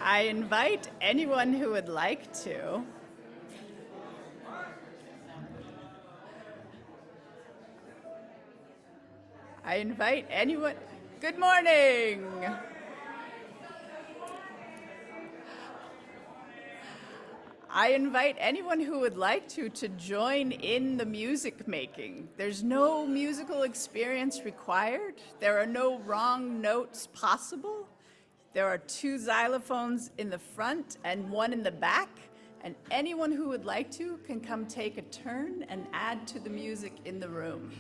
I invite anyone who would like to. I invite anyone. Good morning. I invite anyone who would like to join in the music making. There's no musical experience required. There are no wrong notes possible. There are 2 xylophones in the front and 1 in the back, and anyone who would like to can come take a turn and add to the music in the room.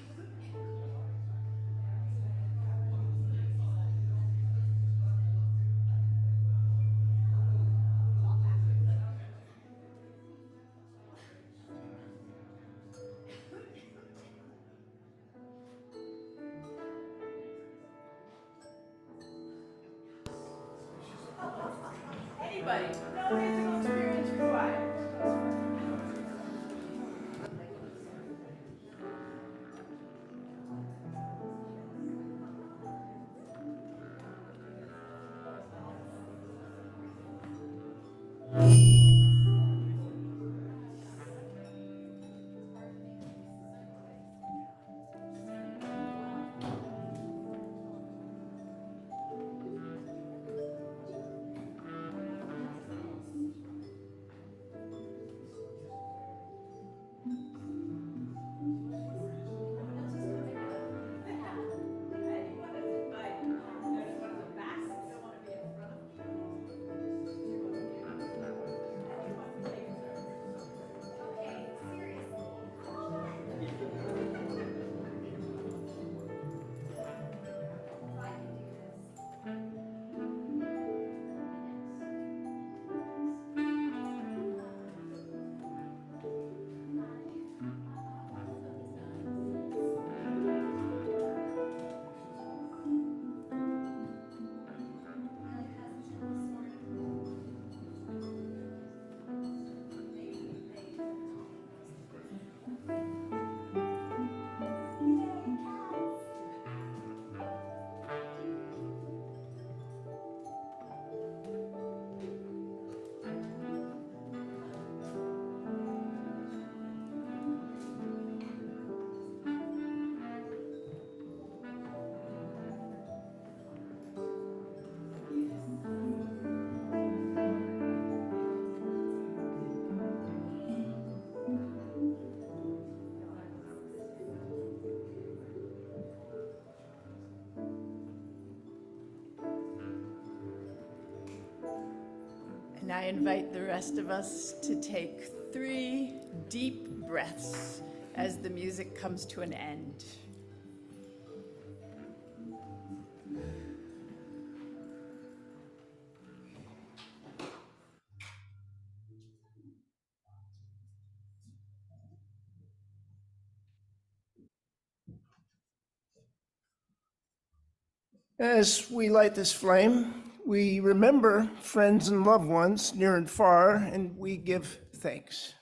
Anybody, no musical experience required. And I invite the rest of us to take 3 deep breaths as the music comes to an end. As we light this flame, we remember friends and loved ones near and far, and we give thanks.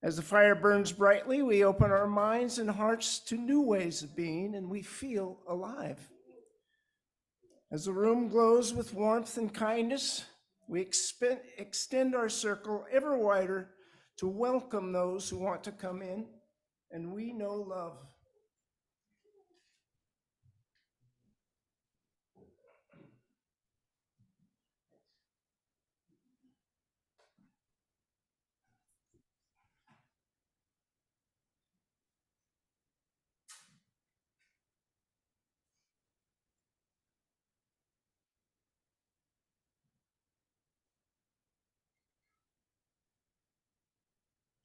As the fire burns brightly, we open our minds and hearts to new ways of being, and we feel alive. As the room glows with warmth and kindness, we extend our circle ever wider to welcome those who want to come in, and we know love.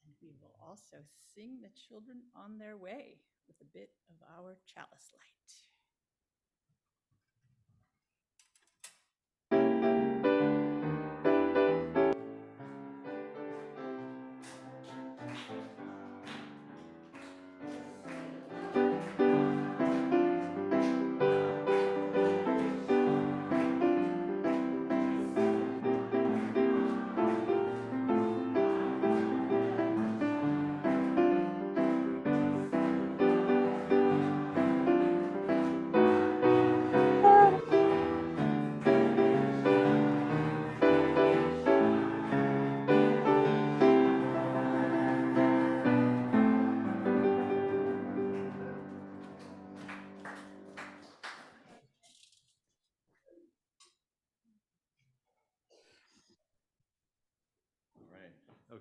And we will also sing the children on their way with a bit of our chalice light.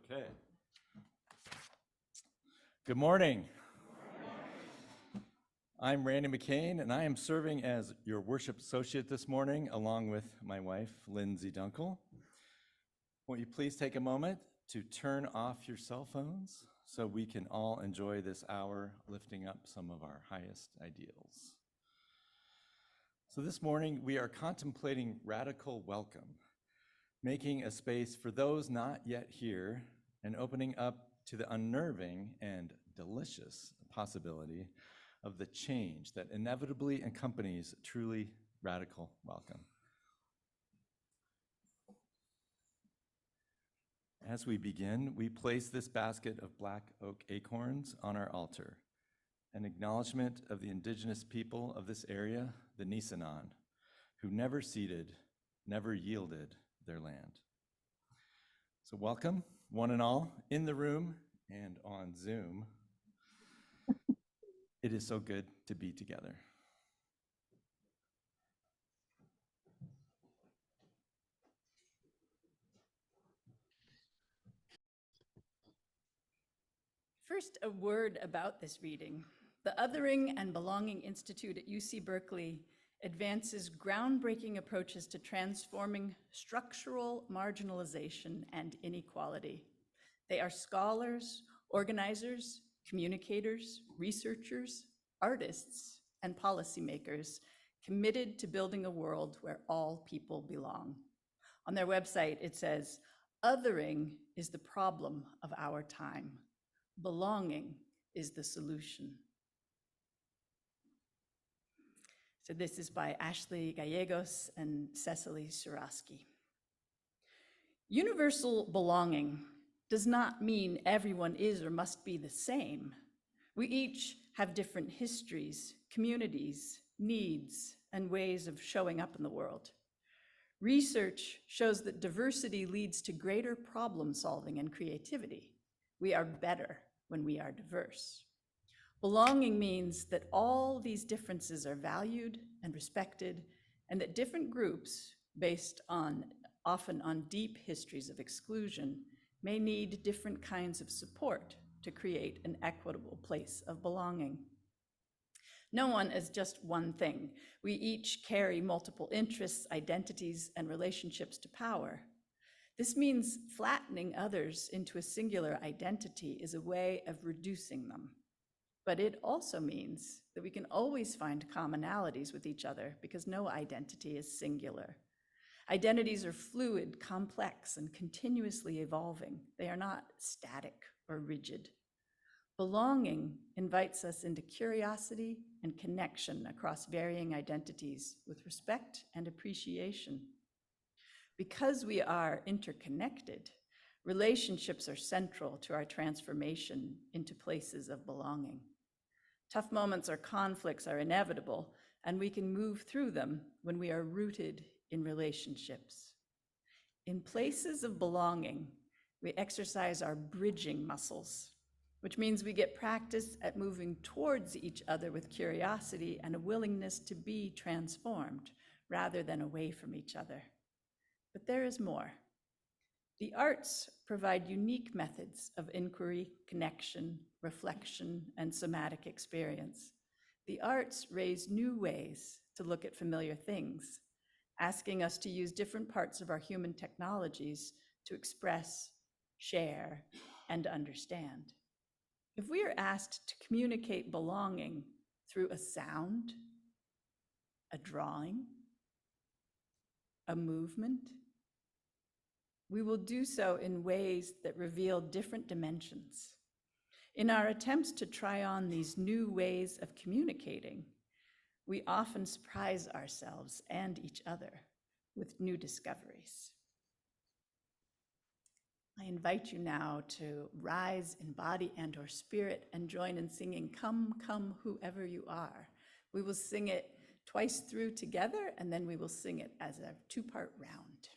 Okay. Good morning. I'm Randy McCain, and I am serving as your worship associate this morning, along with my wife, Lindsay Dunkel. Won't you please take a moment to turn off your cell phones so we can all enjoy this hour lifting up some of our highest ideals. So this morning, we are contemplating radical welcome, making a space for those not yet here and opening up to the unnerving and delicious possibility of the change that inevitably accompanies truly radical welcome. As we begin, we place this basket of black oak acorns on our altar, an acknowledgement of the indigenous people of this area, the Nisenan, who never ceded, never yielded their land. So welcome, one and all, in the room and on Zoom. It is so good to be together. First, a word about this reading. The Othering and Belonging Institute at UC Berkeley advances groundbreaking approaches to transforming structural marginalization and inequality. They are scholars, organizers, communicators, researchers, artists, and policymakers committed to building a world where all people belong. On their website, it says, "Othering is the problem of our time. Belonging is the solution." So this is by Ashley Gallegos and Cecily Suraski. Universal belonging does not mean everyone is or must be the same. We each have different histories, communities, needs, and ways of showing up in the world. Research shows that diversity leads to greater problem solving and creativity. We are better when we are diverse. Belonging means that all these differences are valued and respected, and that different groups, based often on deep histories of exclusion, may need different kinds of support to create an equitable place of belonging. No one is just one thing. We each carry multiple interests, identities, and relationships to power. This means flattening others into a singular identity is a way of reducing them. But it also means that we can always find commonalities with each other because no identity is singular. Identities are fluid, complex, and continuously evolving. They are not static or rigid. Belonging invites us into curiosity and connection across varying identities with respect and appreciation. Because we are interconnected, relationships are central to our transformation into places of belonging. Tough moments or conflicts are inevitable, and we can move through them when we are rooted in relationships. In places of belonging, we exercise our bridging muscles, which means we get practice at moving towards each other with curiosity and a willingness to be transformed rather than away from each other. But there is more. The arts provide unique methods of inquiry, connection, reflection, and somatic experience. The arts raise new ways to look at familiar things, asking us to use different parts of our human technologies to express, share, and understand. If we are asked to communicate belonging through a sound, a drawing, a movement, we will do so in ways that reveal different dimensions. In our attempts to try on these new ways of communicating, we often surprise ourselves and each other with new discoveries. I invite you now to rise in body and or spirit and join in singing "Come, Come, Whoever You Are." We will sing it twice through together, and then we will sing it as a two-part round.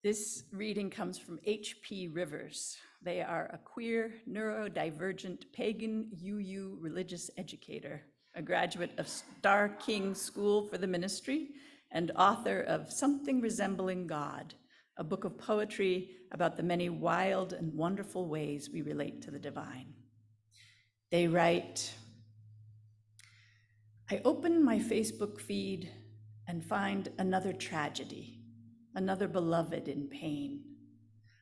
This reading comes from H.P. Rivers. They are a queer, neurodivergent, pagan UU religious educator, a graduate of Starr King School for the Ministry, and author of Something Resembling God, a book of poetry about the many wild and wonderful ways we relate to the divine. They write, I open my Facebook feed and find another tragedy, another beloved in pain,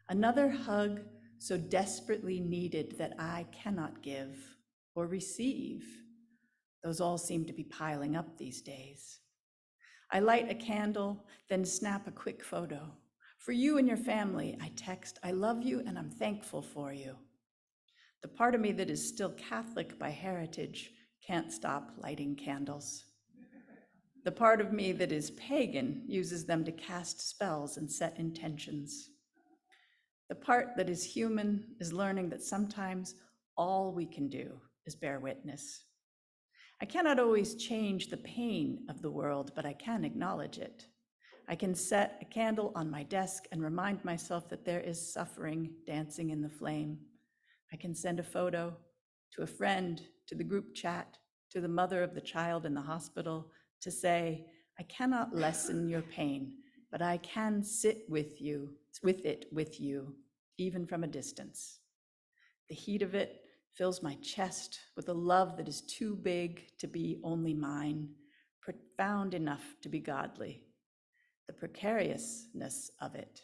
another hug so desperately needed that I cannot give or receive. Those all seem to be piling up these days. I light a candle, then snap a quick photo. For you and your family, I text, I love you and I'm thankful for you. The part of me that is still Catholic by heritage can't stop lighting candles. The part of me that is pagan uses them to cast spells and set intentions. The part that is human is learning that sometimes all we can do is bear witness. I cannot always change the pain of the world, but I can acknowledge it. I can set a candle on my desk and remind myself that there is suffering dancing in the flame. I can send a photo to a friend, to the group chat, to the mother of the child in the hospital to say, I cannot lessen your pain, but I can sit with you, even from a distance. The heat of it fills my chest with a love that is too big to be only mine, profound enough to be godly. The precariousness of it,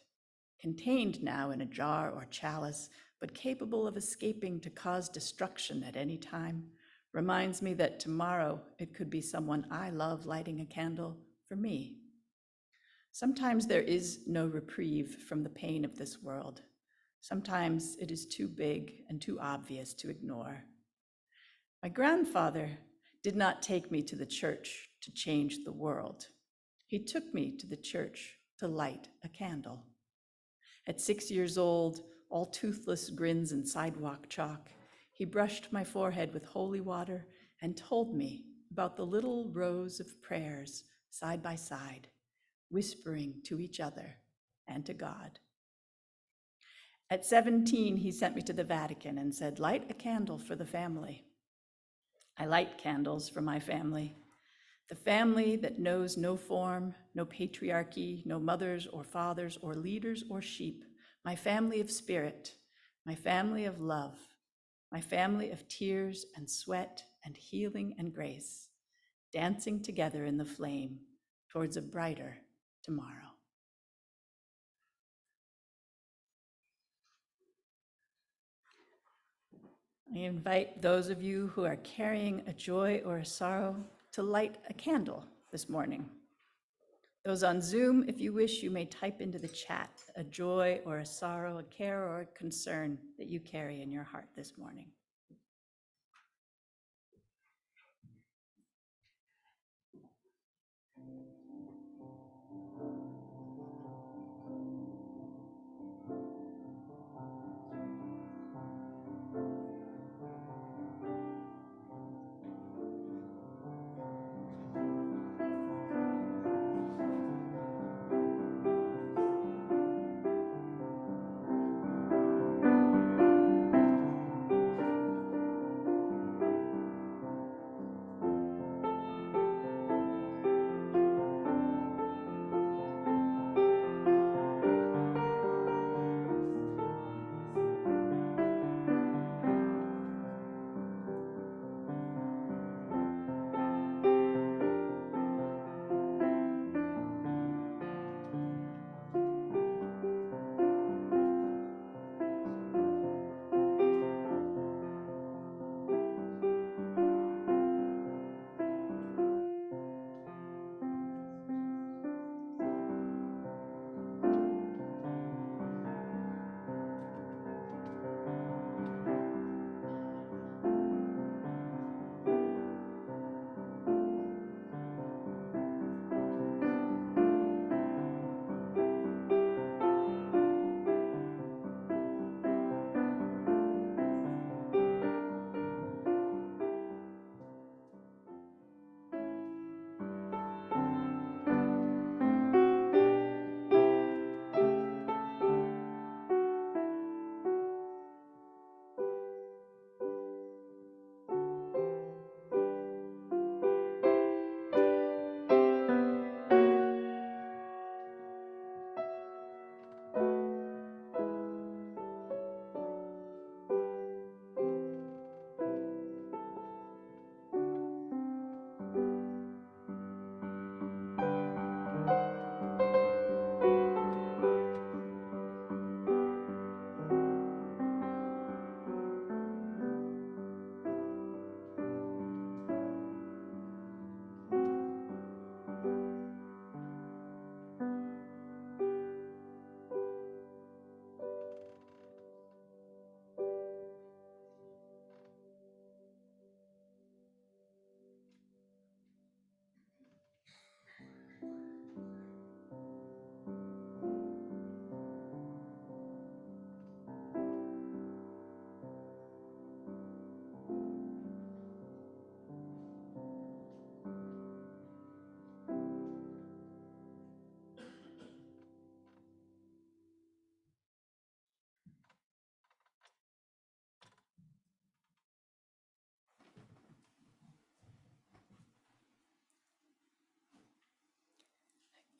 contained now in a jar or chalice, but capable of escaping to cause destruction at any time, reminds me that tomorrow it could be someone I love lighting a candle for me. Sometimes there is no reprieve from the pain of this world. Sometimes it is too big and too obvious to ignore. My grandfather did not take me to the church to change the world. He took me to the church to light a candle. At 6 years old, all toothless grins and sidewalk chalk, he brushed my forehead with holy water and told me about the little rows of prayers side by side, whispering to each other and to God. At 17, he sent me to the Vatican and said, light a candle for the family. I light candles for my family, the family that knows no form, no patriarchy, no mothers or fathers or leaders or sheep, my family of spirit, my family of love, my family of tears and sweat and healing and grace, dancing together in the flame towards a brighter tomorrow. I invite those of you who are carrying a joy or a sorrow to light a candle this morning. Those on Zoom, if you wish, you may type into the chat a joy or a sorrow, a care or a concern that you carry in your heart this morning.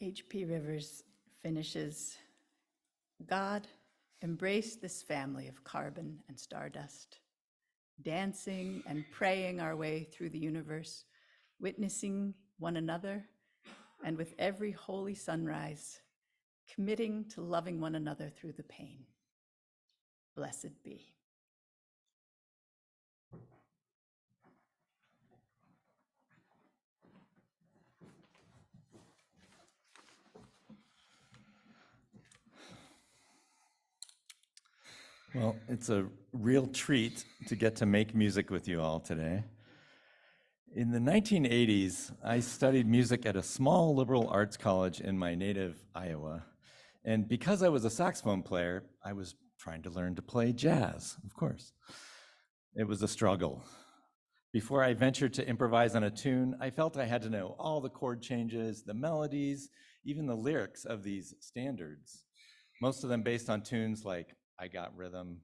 H.P. Rivers finishes, God, embrace this family of carbon and stardust, dancing and praying our way through the universe, witnessing one another, and with every holy sunrise, committing to loving one another through the pain. Blessed be. Well, it's a real treat to get to make music with you all today. In the 1980s, I studied music at a small liberal arts college in my native Iowa. And because I was a saxophone player, I was trying to learn to play jazz, of course. It was a struggle. Before I ventured to improvise on a tune, I felt I had to know all the chord changes, the melodies, even the lyrics of these standards, most of them based on tunes like I Got Rhythm,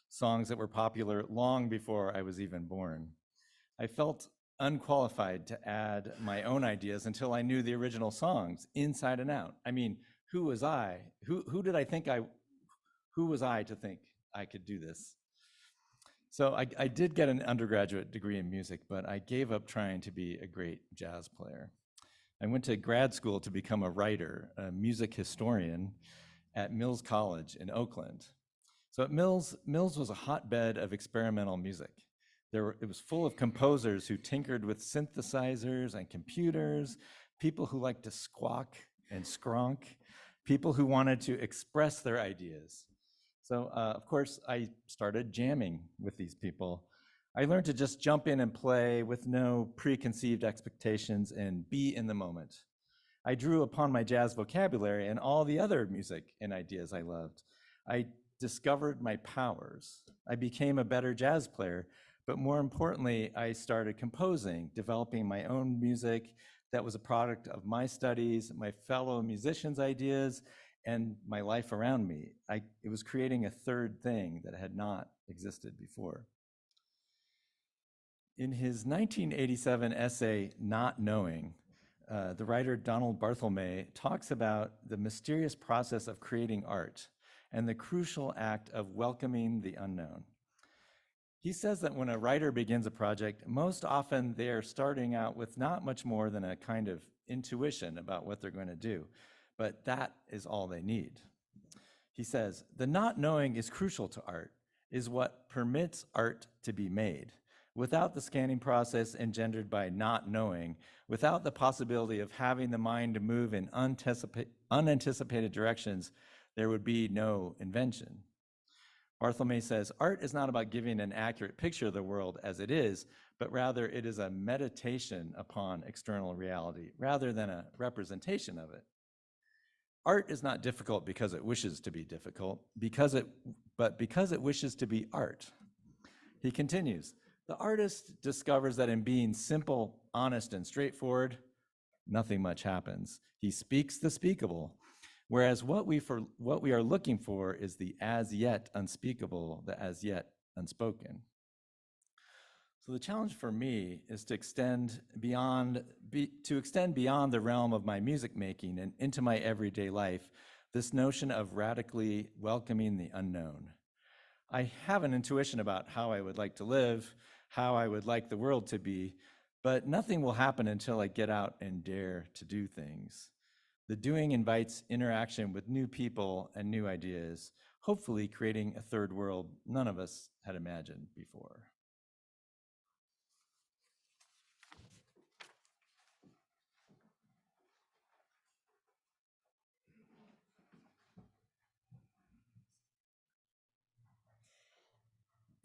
songs that were popular long before I was even born. I felt unqualified to add my own ideas until I knew the original songs inside and out. I mean, who was I? Who was I to think I could do this? So I did get an undergraduate degree in music, but I gave up trying to be a great jazz player. I went to grad school to become a writer, a music historian at Mills College in Oakland. So at Mills was a hotbed of experimental music. It was full of composers who tinkered with synthesizers and computers, people who liked to squawk and skronk, people who wanted to express their ideas. So, of course, I started jamming with these people. I learned to just jump in and play with no preconceived expectations and be in the moment. I drew upon my jazz vocabulary and all the other music and ideas I loved. I discovered my powers. I became a better jazz player, but more importantly, I started composing, developing my own music that was a product of my studies, my fellow musicians' ideas, and my life around me. It was creating a third thing that had not existed before. In his 1987 essay, Not Knowing, the writer Donald Barthelme talks about the mysterious process of creating art and the crucial act of welcoming the unknown. He says that when a writer begins a project, most often they are starting out with not much more than a kind of intuition about what they're going to do, but that is all they need. He says, the not knowing is crucial to art, is what permits art to be made. Without the scanning process engendered by not knowing, without the possibility of having the mind move in unanticipated directions, there would be no invention. Barthelme says, art is not about giving an accurate picture of the world as it is, but rather it is a meditation upon external reality, rather than a representation of it. Art is not difficult because it wishes to be difficult, but because it wishes to be art. He continues, the artist discovers that in being simple, honest, and straightforward, nothing much happens. He speaks the speakable, whereas what we are looking for is the as yet unspeakable, the as yet unspoken. So the challenge for me is to extend beyond the realm of my music making and into my everyday life, this notion of radically welcoming the unknown. I have an intuition about how I would like to live, how I would like the world to be, but nothing will happen until I get out and dare to do things. The doing invites interaction with new people and new ideas, hopefully creating a third world none of us had imagined before.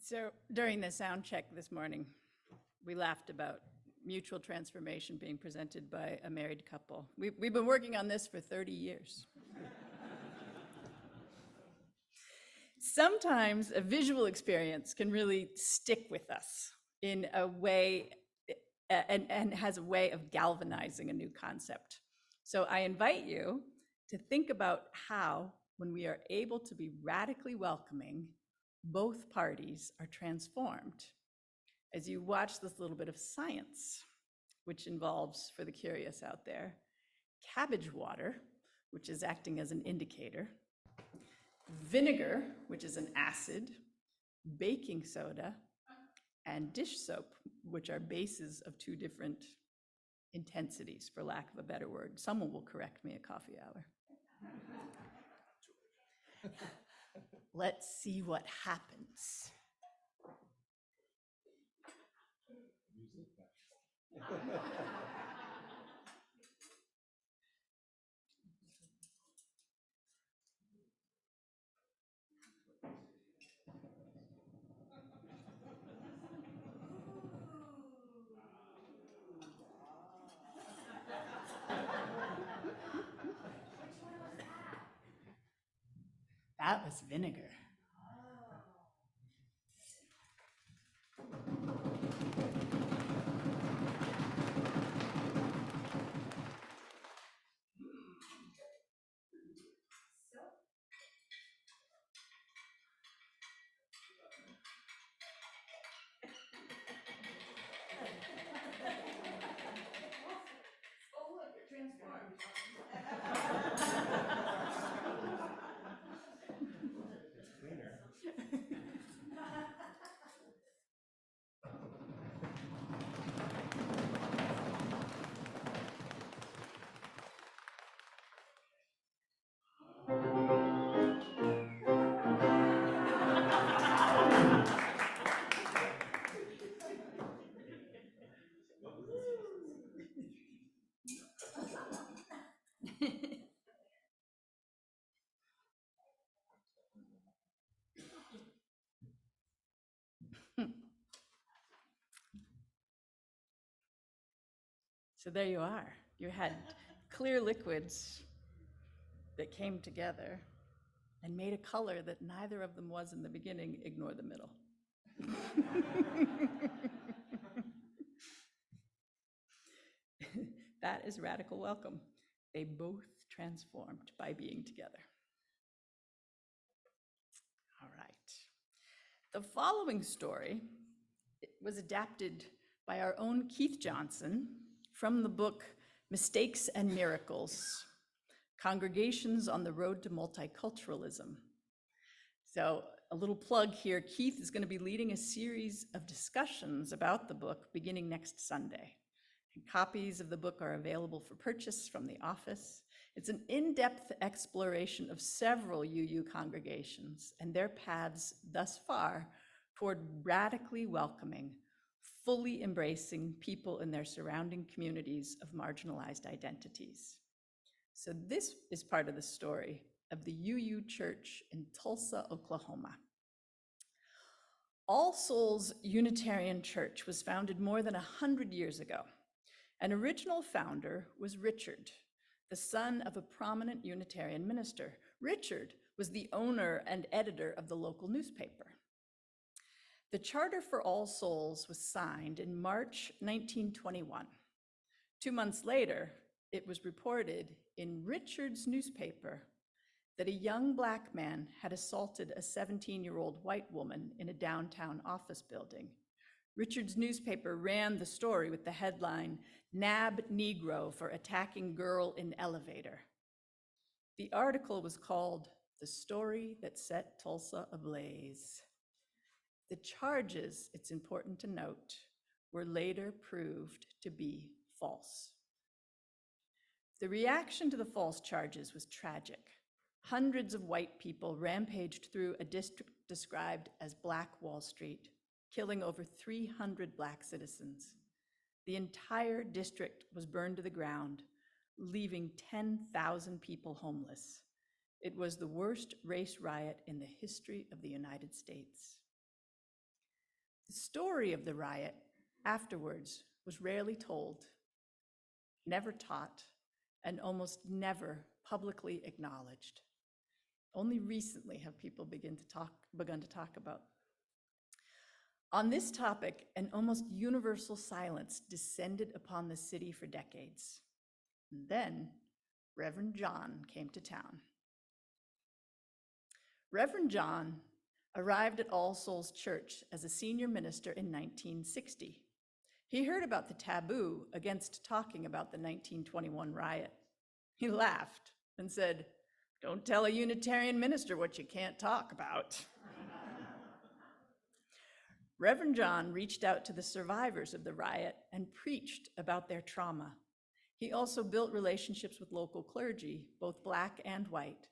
So during the sound check this morning, we laughed about mutual transformation being presented by a married couple. We've been working on this for 30 years. Sometimes a visual experience can really stick with us in a way and has a way of galvanizing a new concept. So I invite you to think about how, when we are able to be radically welcoming, both parties are transformed. As you watch this little bit of science, which involves, for the curious out there, cabbage water, which is acting as an indicator, vinegar, which is an acid, baking soda, and dish soap, which are bases of two different intensities, for lack of a better word. Someone will correct me at coffee hour. Let's see what happens. That was vinegar. Oh, look, it transformed. So there you are. You had clear liquids that came together and made a color that neither of them was in the beginning. Ignore the middle. That is radical welcome. They both transformed by being together. All right. The following story was adapted by our own Keith Johnson from the book Mistakes and Miracles, Congregations on the Road to Multiculturalism. So a little plug here, Keith is going to be leading a series of discussions about the book beginning next Sunday. And copies of the book are available for purchase from the office. It's an in-depth exploration of several UU congregations and their paths thus far toward radically welcoming, fully embracing people in their surrounding communities of marginalized identities. So this is part of the story of the UU Church in Tulsa, Oklahoma. All Souls Unitarian Church was founded more than 100 years ago. An original founder was Richard, the son of a prominent Unitarian minister. Richard was the owner and editor of the local newspaper. The charter for All Souls was signed in March 1921. 2 months later, it was reported in Richard's newspaper that a young Black man had assaulted a 17-year-old white woman in a downtown office building. Richard's newspaper ran the story with the headline, "Nab Negro for Attacking Girl in Elevator." The article was called "The Story That Set Tulsa Ablaze." The charges, it's important to note, were later proved to be false. The reaction to the false charges was tragic. Hundreds of white people rampaged through a district described as Black Wall Street, killing over 300 Black citizens. The entire district was burned to the ground, leaving 10,000 people homeless. It was the worst race riot in the history of the United States. The story of the riot afterwards was rarely told, never taught, and almost never publicly acknowledged. Only recently have people begun to talk about. On this topic, an almost universal silence descended upon the city for decades. And then Reverend John came to town. Reverend John arrived at All Souls Church as a senior minister in 1960. He heard about the taboo against talking about the 1921 riot. He laughed and said, "Don't tell a Unitarian minister what you can't talk about." Reverend John reached out to the survivors of the riot and preached about their trauma. He also built relationships with local clergy, both Black and white.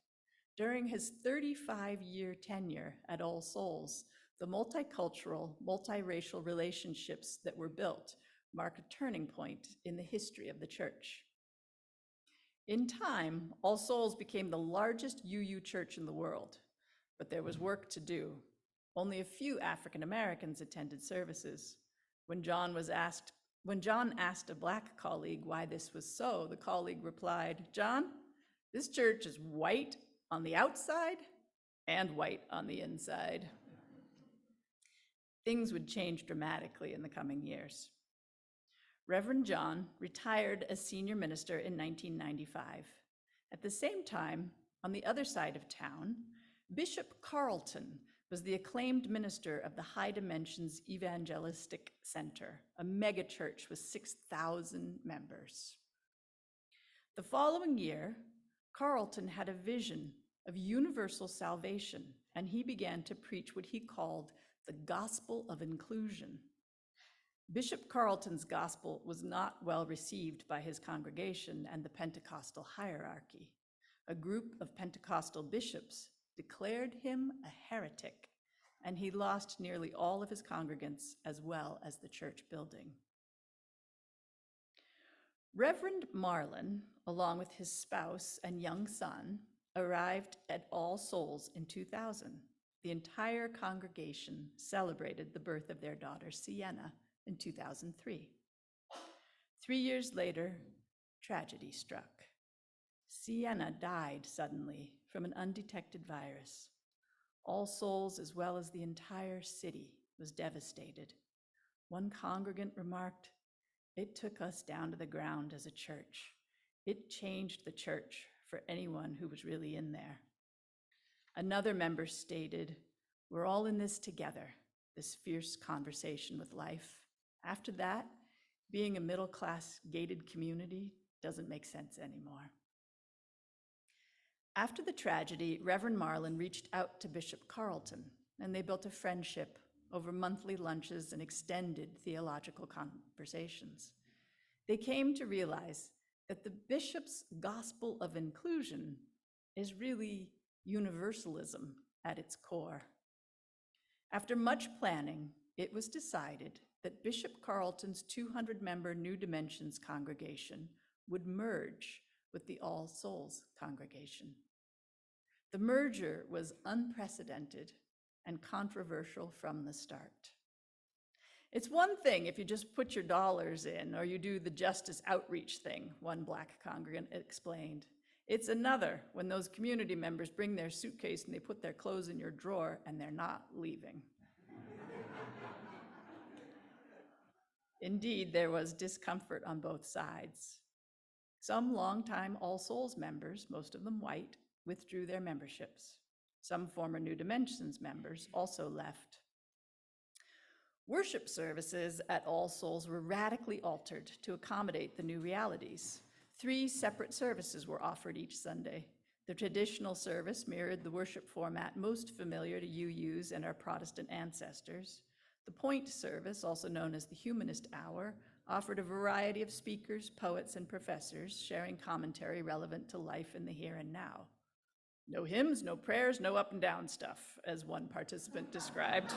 During his 35-year tenure at All Souls, the multicultural, multiracial relationships that were built mark a turning point in the history of the church. In time, All Souls became the largest UU church in the world, but there was work to do. Only a few African Americans attended services. When John asked a Black colleague why this was so, the colleague replied, "John, this church is white on the outside and white on the inside." Things would change dramatically in the coming years. Reverend John retired as senior minister in 1995. At the same time, on the other side of town, Bishop Carlton was the acclaimed minister of the High Dimensions Evangelistic Center, a megachurch with 6,000 members. The following year, Carlton had a vision of universal salvation, and he began to preach what he called the gospel of inclusion. Bishop Carlton's gospel was not well received by his congregation and the Pentecostal hierarchy. A group of Pentecostal bishops declared him a heretic, and he lost nearly all of his congregants as well as the church building. Reverend Marlin, along with his spouse and young son, arrived at All Souls in 2000. The entire congregation celebrated the birth of their daughter, Sienna, in 2003. 3 years later, tragedy struck. Sienna died suddenly from an undetected virus. All Souls, as well as the entire city, was devastated. One congregant remarked, "It took us down to the ground as a church. It changed the church for anyone who was really in there." Another member stated, "We're all in this together, this fierce conversation with life. After that, being a middle-class gated community doesn't make sense anymore." After the tragedy, Reverend Marlin reached out to Bishop Carlton, and they built a friendship over monthly lunches and extended theological conversations. They came to realize that the bishop's gospel of inclusion is really universalism at its core. After much planning, it was decided that Bishop Carlton's 200-member New Dimensions congregation would merge with the All Souls congregation. The merger was unprecedented and controversial from the start. It's one thing if you just put your dollars in or you do the justice outreach thing, one Black congregant explained. It's another when those community members bring their suitcase and they put their clothes in your drawer and they're not leaving. Indeed, there was discomfort on both sides. Some longtime All Souls members, most of them white, withdrew their memberships. Some former New Dimensions members also left. Worship services at All Souls were radically altered to accommodate the new realities. 3 separate services were offered each Sunday. The traditional service mirrored the worship format most familiar to UUs and our Protestant ancestors. The point service, also known as the Humanist Hour, offered a variety of speakers, poets, and professors sharing commentary relevant to life in the here and now. No hymns, no prayers, no up and down stuff, as one participant described.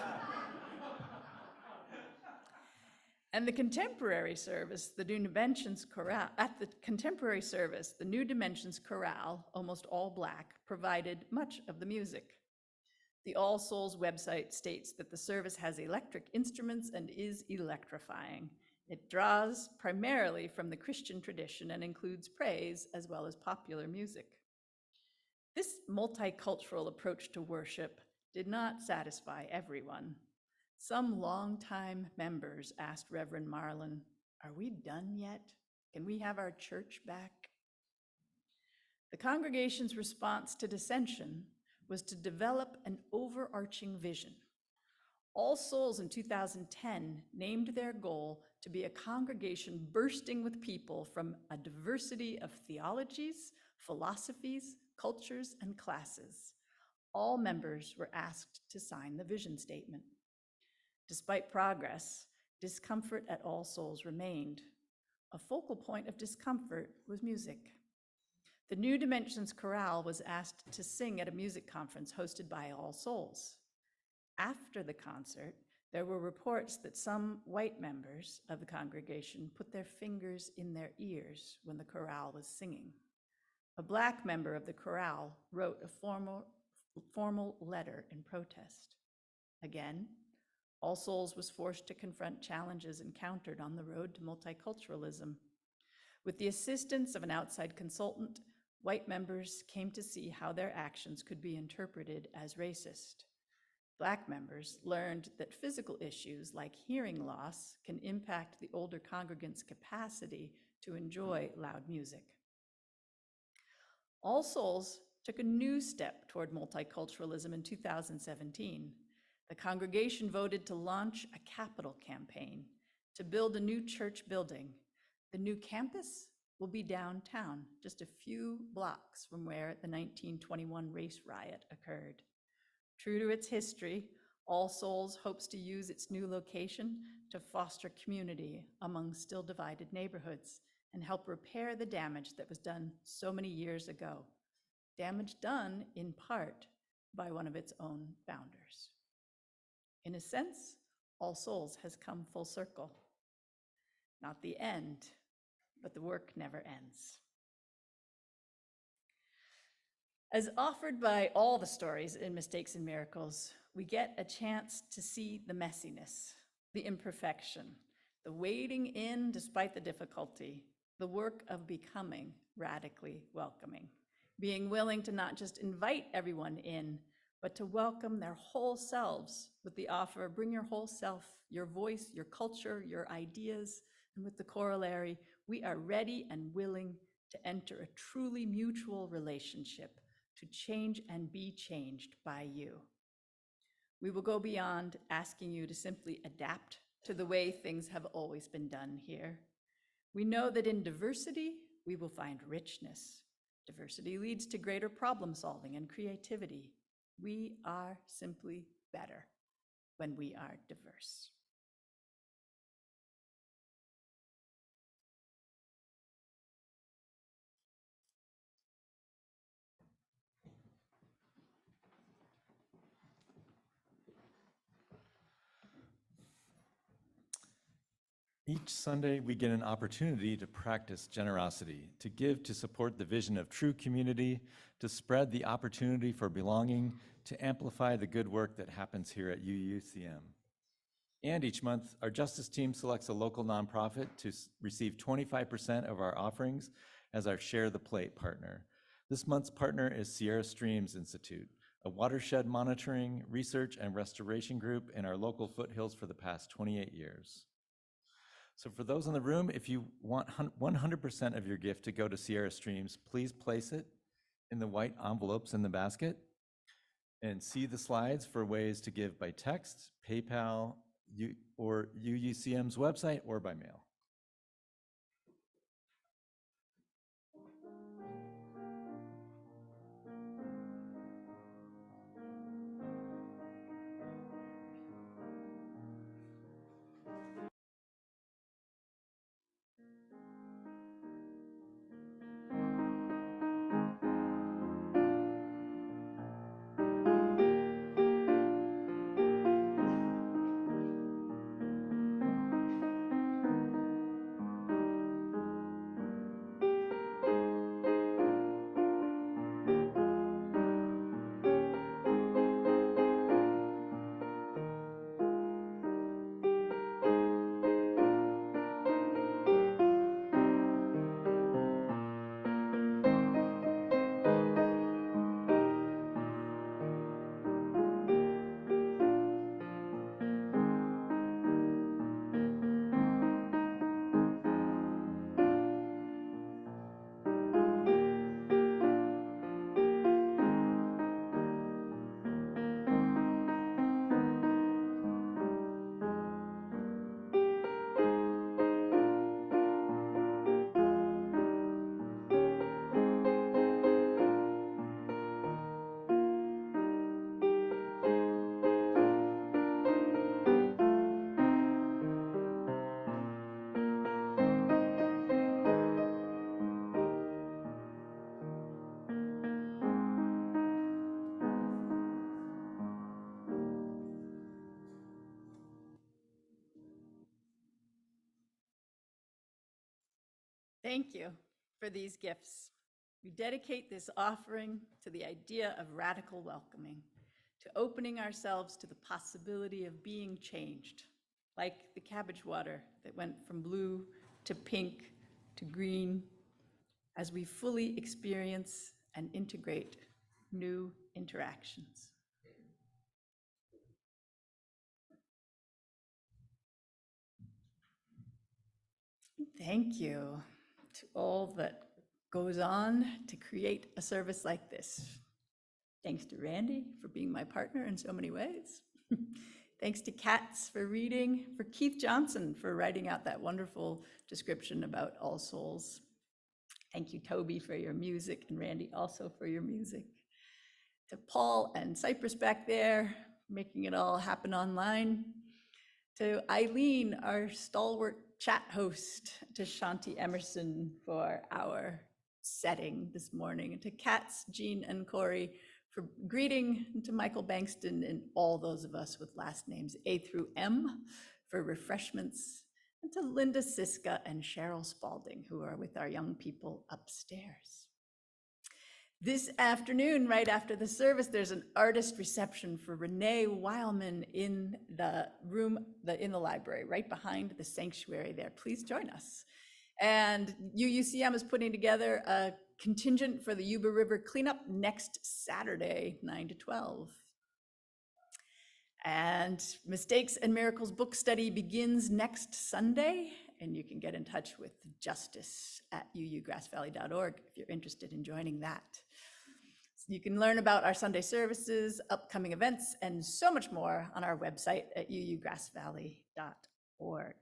And the contemporary service, the New Dimensions Chorale, at the contemporary service, the New Dimensions Chorale, almost all Black, provided much of the music. The All Souls website states that the service has electric instruments and is electrifying. It draws primarily from the Christian tradition and includes praise as well as popular music. This multicultural approach to worship did not satisfy everyone. Some longtime members asked Reverend Marlin, "Are we done yet? Can we have our church back?" The congregation's response to dissension was to develop an overarching vision. All Souls in 2010 named their goal to be a congregation bursting with people from a diversity of theologies, philosophies, cultures, and classes. All members were asked to sign the vision statement. Despite progress, discomfort at All Souls remained. A focal point of discomfort was music. The New Dimensions Chorale was asked to sing at a music conference hosted by All Souls. After the concert, there were reports that some white members of the congregation put their fingers in their ears when the chorale was singing. A Black member of the chorale wrote a formal letter in protest. Again, All Souls was forced to confront challenges encountered on the road to multiculturalism. With the assistance of an outside consultant, white members came to see how their actions could be interpreted as racist. Black members learned that physical issues like hearing loss can impact the older congregants' capacity to enjoy loud music. All Souls took a new step toward multiculturalism in 2017. The congregation voted to launch a capital campaign to build a new church building. The new campus will be downtown, just a few blocks from where the 1921 race riot occurred. True to its history, All Souls hopes to use its new location to foster community among still divided neighborhoods and help repair the damage that was done so many years ago. Damage done in part by one of its own founders. In a sense, All Souls has come full circle. Not the end, but the work never ends. As offered by all the stories in Mistakes and Miracles, we get a chance to see the messiness, the imperfection, the wading in despite the difficulty, the work of becoming radically welcoming, being willing to not just invite everyone in, but to welcome their whole selves with the offer, bring your whole self, your voice, your culture, your ideas, and with the corollary, we are ready and willing to enter a truly mutual relationship to change and be changed by you. We will go beyond asking you to simply adapt to the way things have always been done here. We know that in diversity, we will find richness. Diversity leads to greater problem solving and creativity. We are simply better when we are diverse. Each Sunday, we get an opportunity to practice generosity, to give to support the vision of true community, to spread the opportunity for belonging, to amplify the good work that happens here at UUCM. And each month, our justice team selects a local nonprofit to receive 25% of our offerings as our Share the Plate partner. This month's partner is Sierra Streams Institute, a watershed monitoring, research, and restoration group in our local foothills for the past 28 years. So for those in the room, if you want 100% of your gift to go to Sierra Streams, please place it in the white envelopes in the basket and see the slides for ways to give by text, PayPal, or UUCM's website, or by mail. Thank you for these gifts. We dedicate this offering to the idea of radical welcoming, to opening ourselves to the possibility of being changed, like the cabbage water that went from blue to pink to green, as we fully experience and integrate new interactions. Thank you to all that goes on to create a service like this. Thanks to Randy for being my partner in so many ways. Thanks to Katz for reading, for Keith Johnson for writing out that wonderful description about All Souls. Thank you, Toby, for your music, and Randy also for your music. To Paul and Cypress back there, making it all happen online. To Eileen, our stalwart chat host, to Shanti Emerson for our setting this morning, and to Katz, Jean, and Corey for greeting, and to Michael Bankston and all those of us with last names A through M for refreshments, and to Linda Siska and Cheryl Spalding, who are with our young people upstairs. This afternoon, right after the service, there's an artist reception for Renee Weilman in the room, in the library, right behind the sanctuary there. Please join us. And UUCM is putting together a contingent for the Yuba River cleanup next Saturday, 9 to 12. And Mistakes and Miracles book study begins next Sunday, and you can get in touch with justice@uugrassvalley.org if you're interested in joining that. You can learn about our Sunday services, upcoming events, and so much more on our website at uugrassvalley.org.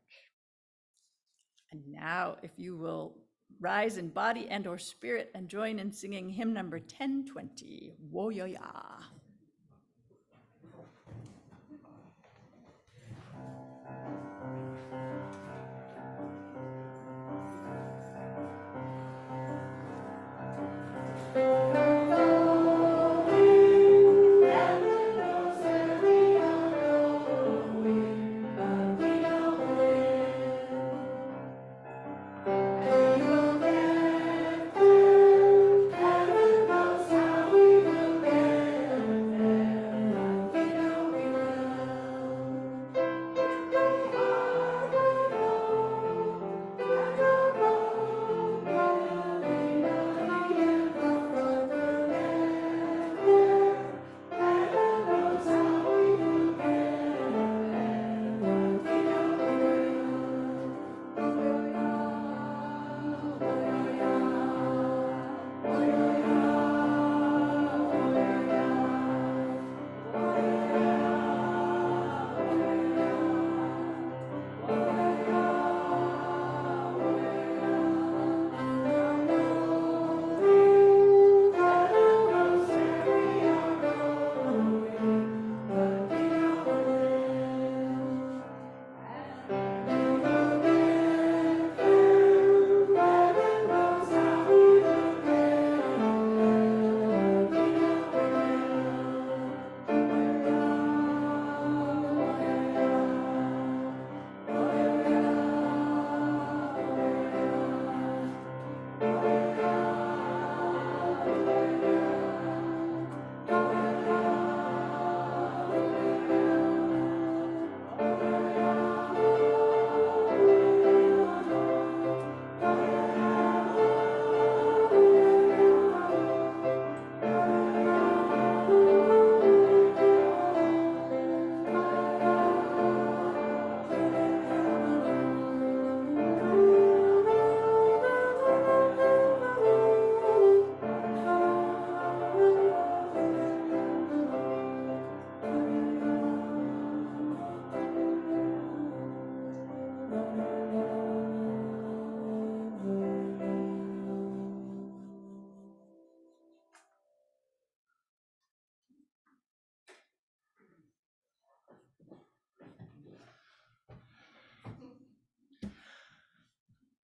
And now, if you will rise in body and or spirit and join in singing hymn number 1020, Wo-yo-ya.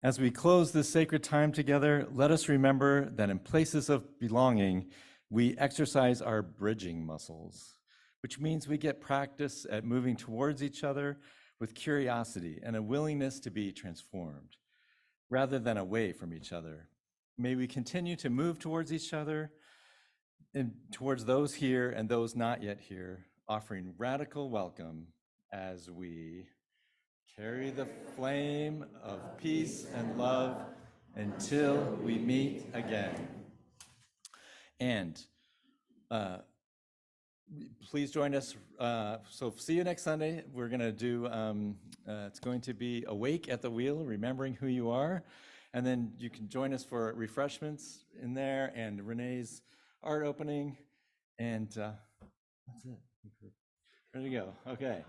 As we close this sacred time together, let us remember that in places of belonging, we exercise our bridging muscles, which means we get practice at moving towards each other with curiosity and a willingness to be transformed, rather than away from each other. May we continue to move towards each other and towards those here and those not yet here, offering radical welcome as we carry the flame of peace and love until we meet again. And please join us. So see you next Sunday. We're going to do, it's going to be Awake at the Wheel, remembering who you are. And then you can join us for refreshments in there and Renee's art opening. And that's it. Ready to go. Okay.